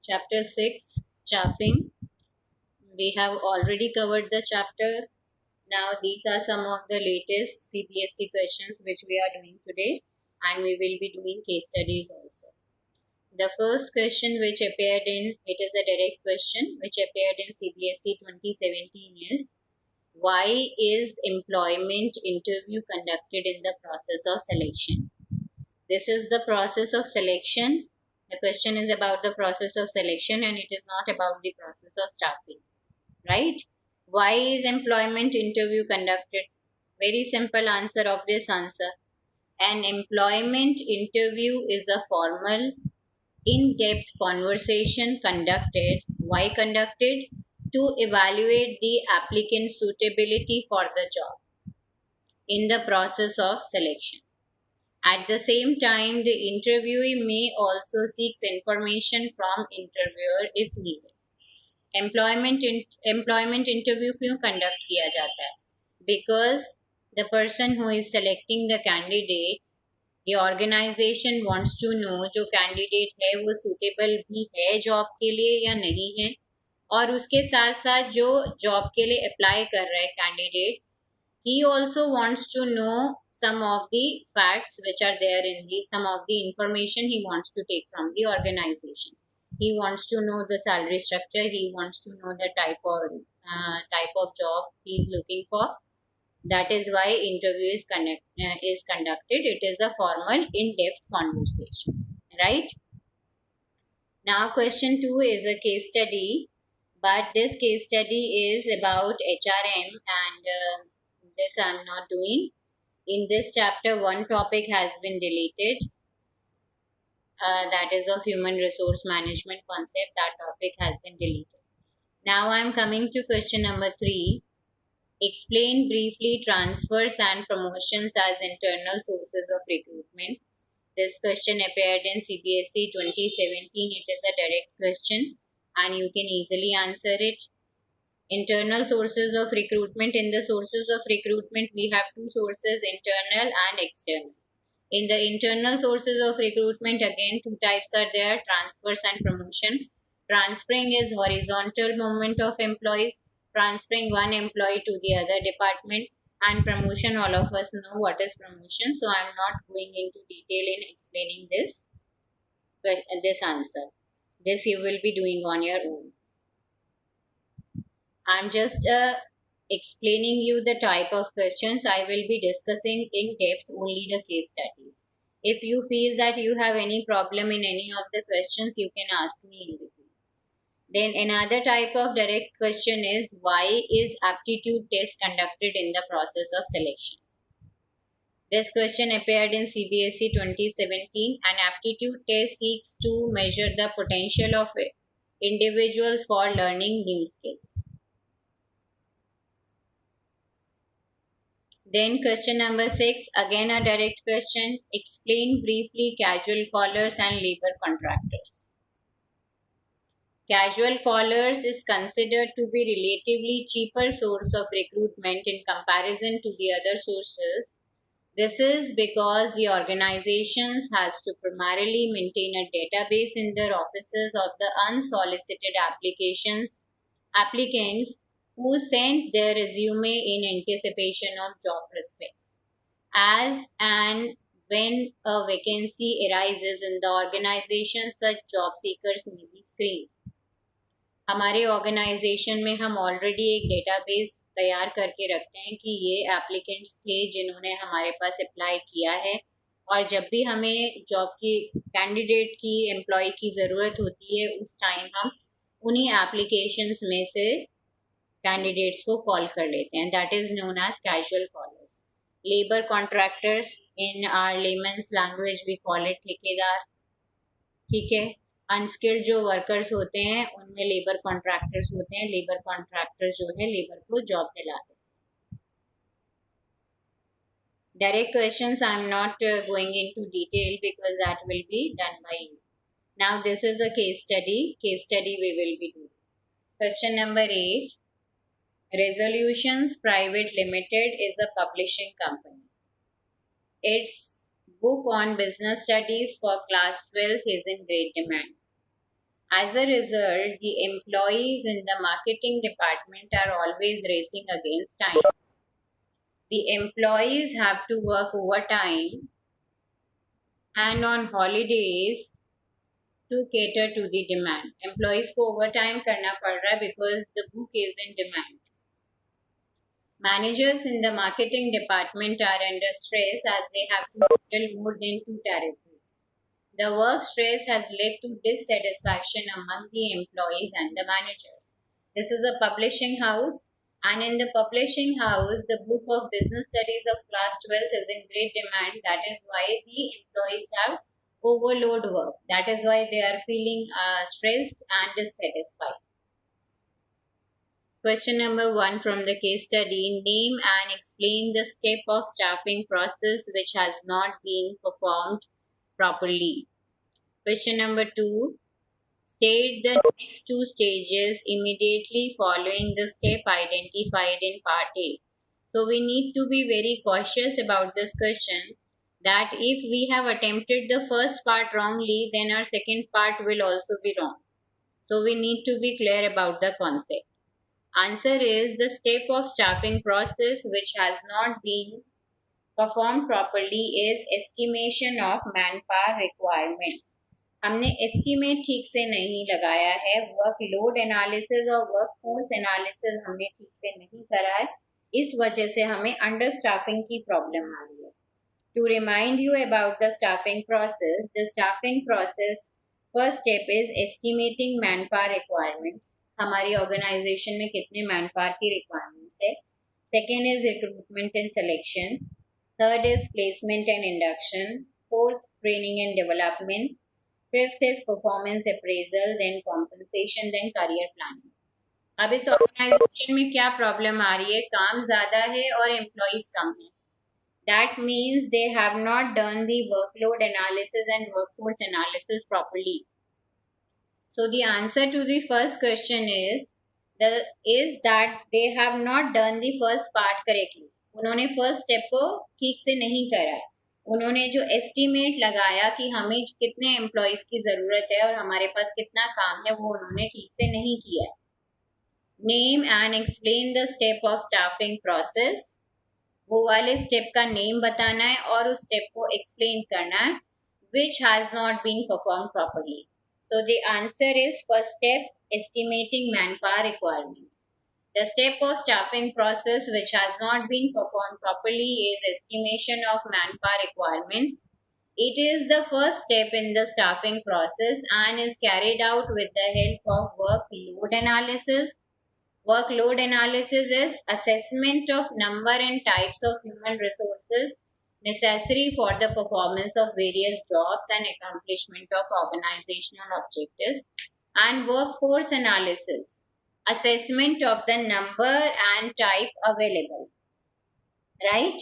Chapter 6, Staffing. We have already covered the chapter. Now these are some of the latest CBSE questions which we are doing today, and we will be doing case studies also. The first question which appeared in, it is a direct question which appeared in CBSE 2017 is, why is employment interview conducted in the process of selection? This is the process of selection. The question is about the process of selection and it is not about the process of staffing, right? Why is employment interview conducted? Very simple answer, obvious answer. An employment interview is a formal, in-depth conversation conducted. Why conducted? To evaluate the applicant's suitability for the job in the process of selection. At the same time, the interviewee may also seek information from interviewer if needed. Employment interview क्यों conduct किया जाता है? Because the person who is selecting the candidates, the organization wants to know जो candidate है वो suitable भी है job के लिए या नहीं है, और उसके साथ साथ जो जॉब के लिए अप्लाई कर रहा है candidate, he also wants to know some of the facts which are there in the some of the information he wants to take from the organization. He wants to know the salary structure, he wants to know the type of job he is looking for. That is why interview is conducted. It is a formal in-depth conversation, right? Now question 2 is a case study, but this case study is about HRM, and this I am not doing. In this chapter, one topic has been deleted, that is of human resource management concept. That topic has been deleted. Now I am coming to question number 3. Explain briefly transfers and promotions as internal sources of recruitment. This question appeared in CBSE 2017. It is a direct question and you can easily answer it. Internal sources of recruitment. In the sources of recruitment, we have two sources, internal and external. In the internal sources of recruitment, again two types are there, transfers and promotion. Transferring is horizontal movement of employees, transferring one employee to the other department, and promotion, all of us know what is promotion, so I am not going into detail in explaining this answer. This you will be doing on your own. I am just explaining you the type of questions. I will be discussing in depth only the case studies. If you feel that you have any problem in any of the questions, you can ask me in between. Then another type of direct question is, why is aptitude test conducted in the process of selection? This question appeared in CBSE 2017. An aptitude test seeks to measure the potential of individuals for learning new skills. Then question number 6, again a direct question. Explain briefly casual callers and labor contractors. Casual callers is considered to be relatively cheaper source of recruitment in comparison to the other sources. This is because the organizations has to primarily maintain a database in their offices of the unsolicited applicants who sent their resume in anticipation of job prospects. As and when a vacancy arises in the organization, such job seekers may be screened. हमारे organisation में हम already एक database तैयार करके रखते हैं कि ये एप्लीकेंट्स थे जिन्होंने हमारे पास अप्लाई किया है, और जब भी हमें जॉब की कैंडिडेट की एम्प्लॉय की ज़रूरत होती है उस टाइम हम उन्हीं एप्लीकेशंस में से कैंडिडेट्स को कॉल कर लेते हैं. That is known as casual callers. Labour contractors, in our layman's language we call it ठेकेदार. ठीक है. अनस्किल्ड जो वर्कर्स होते हैं उनमें लेबर कॉन्ट्रैक्टर्स होते हैं. लेबर कॉन्ट्रैक्टर्स जो है लेबर को जॉब दिलाते हैं. Direct questions I am not going into detail because that will be done by you. Now this is a case study we will be doing. Question number 8. Resolutions Private Limited is a publishing company. Its book on business studies for class 12th is in great demand. As a result, the employees in the marketing department are always racing against time. The employees have to work overtime and on holidays to cater to the demand. Employees को overtime करना पड़ रहा है because the book is in demand. Managers in the marketing department are under stress as they have to handle more than two territories. The work stress has led to dissatisfaction among the employees and the managers. This is a publishing house, and in the publishing house, the book of business studies of class 12th is in great demand. That is why the employees have overload work. That is why they are feeling stressed and dissatisfied. Question number 1 from the case study. Name and explain the step of staffing process which has not been performed properly. Question number 2. State the next two stages immediately following the step identified in part A. So we need to be very cautious about this question, that if we have attempted the first part wrongly, then our second part will also be wrong. So we need to be clear about the concept. Answer is the step of staffing process which has not been performed properly is estimation of manpower requirements. हमने estimate ठीक से नहीं लगाया है, workload analysis और workforce analysis हमने ठीक से नहीं करा है, इस वजह से हमें अंडर स्टाफिंग की प्रॉब्लम आ रही है. To remind you about the staffing process, first step is estimating manpower requirements. हमारी ऑर्गेनाइजेशन में कितने मैनपावर की रिक्वायरमेंट्स है. Second is recruitment and selection. Third is placement and induction. Fourth training and development. Fifth is performance appraisal. Then compensation. Then career planning. अब इस organisation में क्या problem आ रही है, काम ज्यादा है और एम्प्लॉइज कम है. That means they have not done the workload analysis and workforce analysis properly. So the answer to the first question is that they have not done the first part correctly. उन्होंने first step को ठीक से नहीं करा है. उन्होंने जो estimate लगाया कि हमें कितने एम्प्लॉयज की जरूरत है और हमारे पास कितना काम है, वो उन्होंने ठीक से नहीं किया है. Name and explain the step of staffing process. वो वाले स्टेप का नेम बताना है और उस स्टेप को एक्सप्लेन करना है which has not been performed properly. So the answer is first step, estimating manpower requirements. The step of staffing process which has not been performed properly is estimation of manpower requirements. It is the first step in the staffing process and is carried out with the help of workload analysis. Workload analysis is assessment of number and types of human resources necessary for the performance of various jobs and accomplishment of organizational objectives. And workforce analysis, assessment of the number and type available. Right?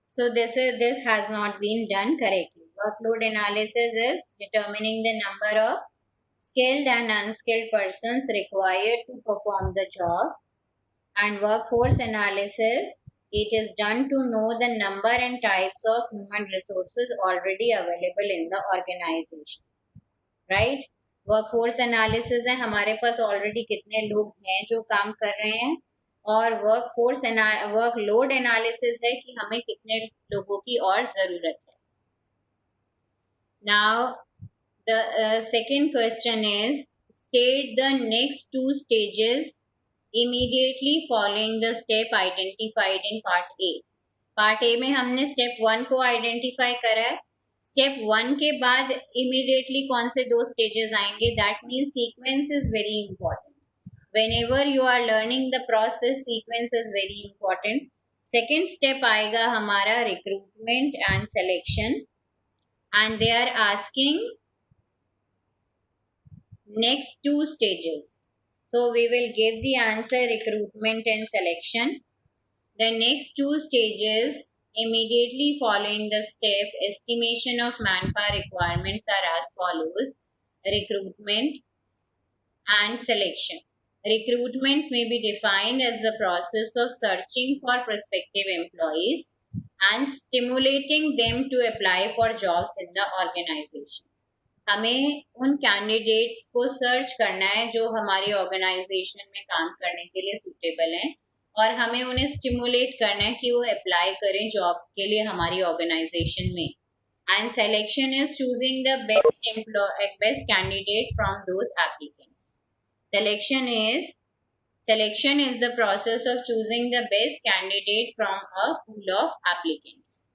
So this has not been done correctly. Workload analysis is determining the number of skilled and unskilled persons required to perform the job. And workforce analysis, it is done to know the number and types of human resources already available in the organization. Right? Workforce analysis है हमारे पास already कितने लोग हैं जो काम कर रहे हैं, और वर्कलोड एनालिसिस है कि हमें कितने लोगों की और जरूरत है. Now the second question is state the next two stages immediately following the step identified in part A. Part A में हमने स्टेप 1 को आइडेंटिफाई करा है. स्टेप 1 के बाद इमीडिएटली कौन से दो स्टेजेस आएंगे, that means sequence is very important. Whenever you are learning the process, sequence is very important. Second step आएगा हमारा recruitment and selection, and they are asking next two stages. So we will give the answer recruitment and selection. The next two stages immediately following the step estimation of manpower requirements are as follows: recruitment and selection. Recruitment may be defined as the process of searching for prospective employees and stimulating them to apply for jobs in the organization. हमें उन candidates को search करना है जो हमारी organisation में काम करने के लिए सूटेबल हैं, और हमें उन्हें स्टिमुलेट करना है कि वो अप्लाई करें जॉब के लिए हमारी ऑर्गेनाइजेशन में. And selection is choosing the best candidate from those applicants. Selection is Selection is the process of choosing the best candidate from a pool of applicants.